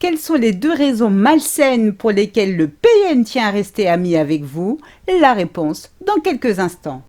quelles sont les 2 raisons malsaines pour lesquelles le PN tient à rester ami avec vous? La réponse dans quelques instants.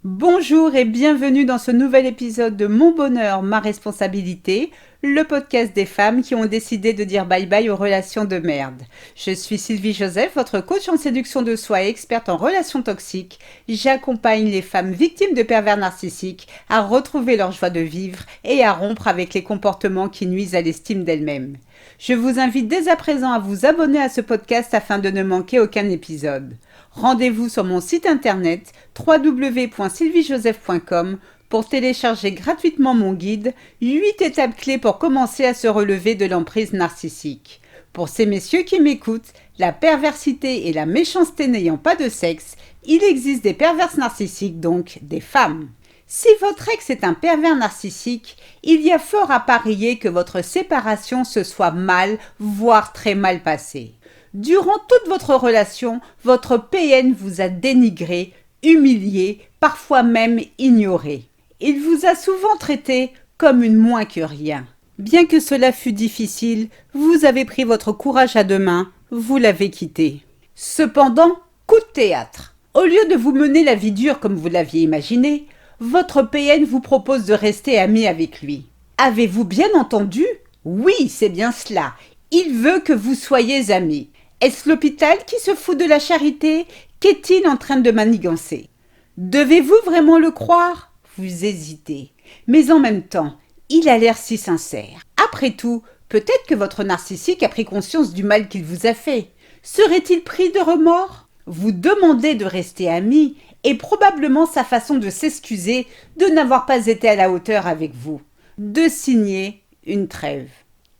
Bonjour et bienvenue dans ce nouvel épisode de Mon bonheur, ma responsabilité, le podcast des femmes qui ont décidé de dire bye-bye aux relations de merde. Je suis Sylvie Joseph, votre coach en séduction de soi et experte en relations toxiques. J'accompagne les femmes victimes de pervers narcissiques à retrouver leur joie de vivre et à rompre avec les comportements qui nuisent à l'estime d'elles-mêmes. Je vous invite dès à présent à vous abonner à ce podcast afin de ne manquer aucun épisode. Rendez-vous sur mon site internet www.sylviejoseph.com pour télécharger gratuitement mon guide 8 étapes clés pour commencer à se relever de l'emprise narcissique. Pour ces messieurs qui m'écoutent, la perversité et la méchanceté n'ayant pas de sexe, il existe des perverses narcissiques, donc des femmes. Si votre ex est un pervers narcissique, il y a fort à parier que votre séparation se soit mal, voire très mal passée. Durant toute votre relation, votre PN vous a dénigré, humilié, parfois même ignoré. Il vous a souvent traité comme une moins que rien. Bien que cela fût difficile, vous avez pris votre courage à 2 mains, vous l'avez quitté. Cependant, coup de théâtre. Au lieu de vous mener la vie dure comme vous l'aviez imaginé, votre PN vous propose de rester ami avec lui. Avez-vous bien entendu? Oui, c'est bien cela. Il veut que vous soyez amis. Est-ce l'hôpital qui se fout de la charité? Qu'est-il en train de manigancer? Devez-vous vraiment le croire? Vous hésitez. Mais en même temps, il a l'air si sincère. Après tout, peut-être que votre narcissique a pris conscience du mal qu'il vous a fait. Serait-il pris de remords? Vous demandez de rester amis et probablement sa façon de s'excuser de n'avoir pas été à la hauteur avec vous. De signer une trêve.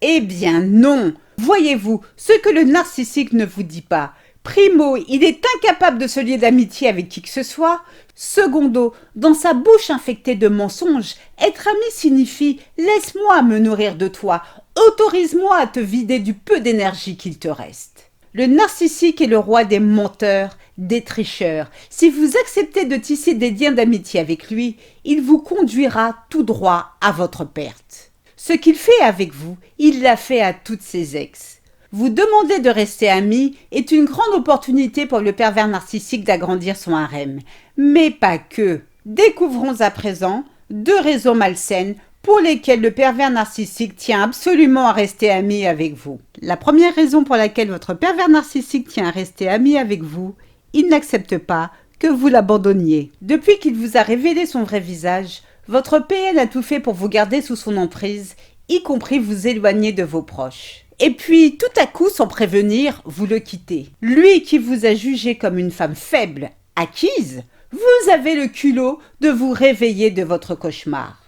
Eh bien non! Voyez-vous, ce que le narcissique ne vous dit pas. Primo, il est incapable de se lier d'amitié avec qui que ce soit. Secondo, dans sa bouche infectée de mensonges, être ami signifie « laisse-moi me nourrir de toi, autorise-moi à te vider du peu d'énergie qu'il te reste ». Le narcissique est le roi des menteurs, des tricheurs. Si vous acceptez de tisser des liens d'amitié avec lui, il vous conduira tout droit à votre perte. Ce qu'il fait avec vous, il l'a fait à toutes ses ex. Vous demander de rester amis est une grande opportunité pour le pervers narcissique d'agrandir son harem. Mais pas que. Découvrons à présent 2 raisons malsaines pour lesquelles le pervers narcissique tient absolument à rester ami avec vous. La première raison pour laquelle votre pervers narcissique tient à rester ami avec vous, il n'accepte pas que vous l'abandonniez. Depuis qu'il vous a révélé son vrai visage, votre PN a tout fait pour vous garder sous son emprise, y compris vous éloigner de vos proches. Et puis, tout à coup, sans prévenir, vous le quittez. Lui qui vous a jugé comme une femme faible, acquise, vous avez le culot de vous réveiller de votre cauchemar.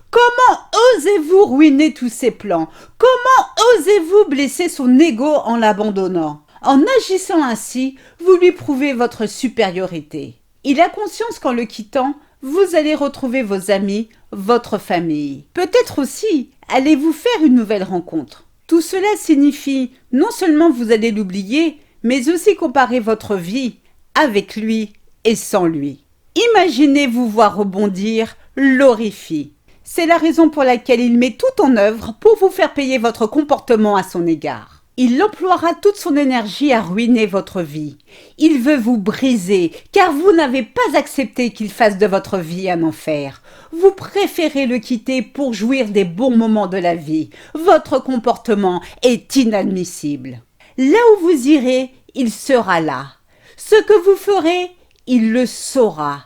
Comment osez-vous ruiner tous ses plans? Comment osez-vous blesser son ego en l'abandonnant? En agissant ainsi, vous lui prouvez votre supériorité. Il a conscience qu'en le quittant, vous allez retrouver vos amis, votre famille. Peut-être aussi allez-vous faire une nouvelle rencontre. Tout cela signifie non seulement vous allez l'oublier, mais aussi comparer votre vie avec lui et sans lui. Imaginez vous voir rebondir, l'horrifie. C'est la raison pour laquelle il met tout en œuvre pour vous faire payer votre comportement à son égard. Il emploiera toute son énergie à ruiner votre vie. Il veut vous briser, car vous n'avez pas accepté qu'il fasse de votre vie un enfer. Vous préférez le quitter pour jouir des bons moments de la vie. Votre comportement est inadmissible. Là où vous irez, il sera là. Ce que vous ferez, il le saura.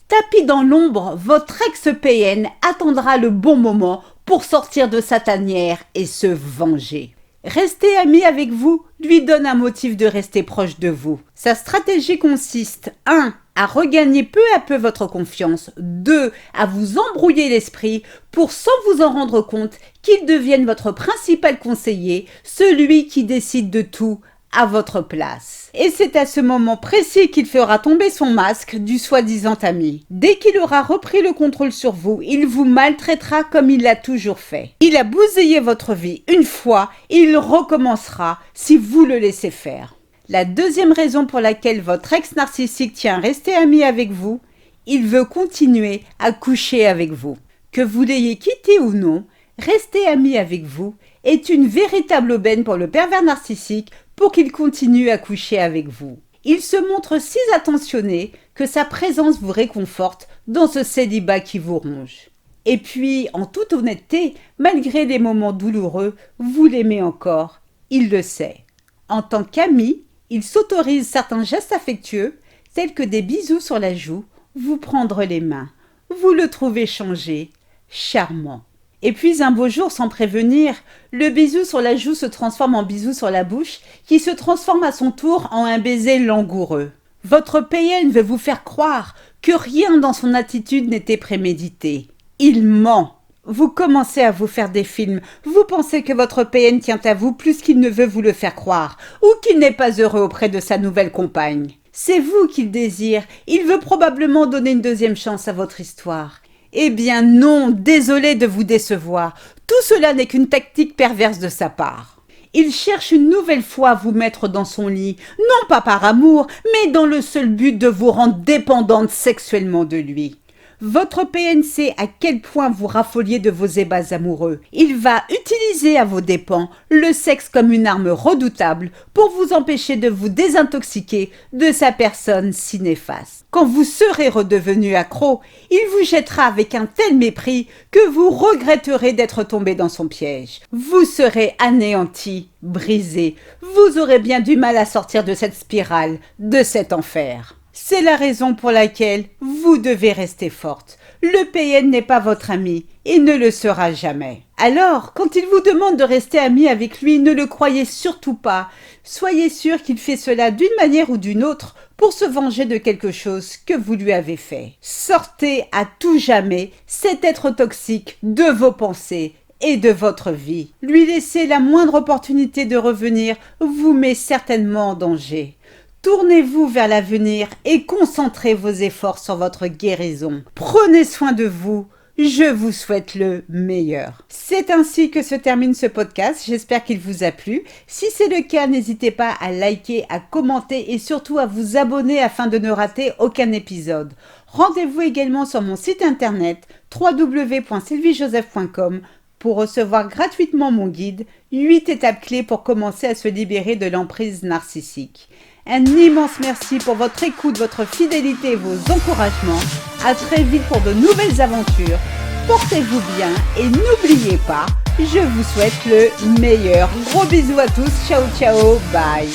Tapis dans l'ombre, votre ex-PN attendra le bon moment pour sortir de sa tanière et se venger. Rester ami avec vous lui donne un motif de rester proche de vous. Sa stratégie consiste 1. À regagner peu à peu votre confiance. 2. À vous embrouiller l'esprit pour, sans vous en rendre compte, qu'il devienne votre principal conseiller, celui qui décide de tout à votre place. Et c'est à ce moment précis qu'il fera tomber son masque du soi-disant ami. Dès qu'il aura repris le contrôle sur vous, il vous maltraitera comme il l'a toujours fait. Il a bousillé votre vie une fois et il recommencera si vous le laissez faire. La deuxième raison pour laquelle votre ex narcissique tient à rester ami avec vous, il veut continuer à coucher avec vous. Que vous l'ayez quitté ou non, rester ami avec vous est une véritable aubaine pour le pervers narcissique pour qu'il continue à coucher avec vous. Il se montre si attentionné que sa présence vous réconforte dans ce célibat qui vous ronge. Et puis, en toute honnêteté, malgré les moments douloureux, vous l'aimez encore, il le sait. En tant qu'ami, il s'autorise certains gestes affectueux, tels que des bisous sur la joue, vous prendre les mains. Vous le trouvez changé, charmant. Et puis un beau jour, sans prévenir, le bisou sur la joue se transforme en bisou sur la bouche, qui se transforme à son tour en un baiser langoureux. Votre PN veut vous faire croire que rien dans son attitude n'était prémédité. Il ment. Vous commencez à vous faire des films. Vous pensez que votre PN tient à vous plus qu'il ne veut vous le faire croire, ou qu'il n'est pas heureux auprès de sa nouvelle compagne. C'est vous qu'il désire. Il veut probablement donner une deuxième chance à votre histoire. Eh bien non, désolé de vous décevoir. Tout cela n'est qu'une tactique perverse de sa part. Il cherche une nouvelle fois à vous mettre dans son lit, non pas par amour, mais dans le seul but de vous rendre dépendante sexuellement de lui. Votre PN sait à quel point vous raffoliez de vos ébats amoureux. Il va utiliser à vos dépens le sexe comme une arme redoutable pour vous empêcher de vous désintoxiquer de sa personne si néfaste. Quand vous serez redevenu accro, il vous jettera avec un tel mépris que vous regretterez d'être tombé dans son piège. Vous serez anéanti, brisé. Vous aurez bien du mal à sortir de cette spirale, de cet enfer. C'est la raison pour laquelle vous devez rester forte. Le PN n'est pas votre ami et ne le sera jamais. Alors, quand il vous demande de rester ami avec lui, ne le croyez surtout pas. Soyez sûr qu'il fait cela d'une manière ou d'une autre pour se venger de quelque chose que vous lui avez fait. Sortez à tout jamais cet être toxique de vos pensées et de votre vie. Lui laisser la moindre opportunité de revenir vous met certainement en danger. Tournez-vous vers l'avenir et concentrez vos efforts sur votre guérison. Prenez soin de vous. Je vous souhaite le meilleur. C'est ainsi que se termine ce podcast. J'espère qu'il vous a plu. Si c'est le cas, n'hésitez pas à liker, à commenter et surtout à vous abonner afin de ne rater aucun épisode. Rendez-vous également sur mon site internet www.sylviejoseph.com pour recevoir gratuitement mon guide 8 étapes clés pour commencer à se libérer de l'emprise narcissique. Un immense merci pour votre écoute, votre fidélité et vos encouragements. À très vite pour de nouvelles aventures. Portez-vous bien et n'oubliez pas, je vous souhaite le meilleur. Gros bisous à tous. Ciao, ciao, bye.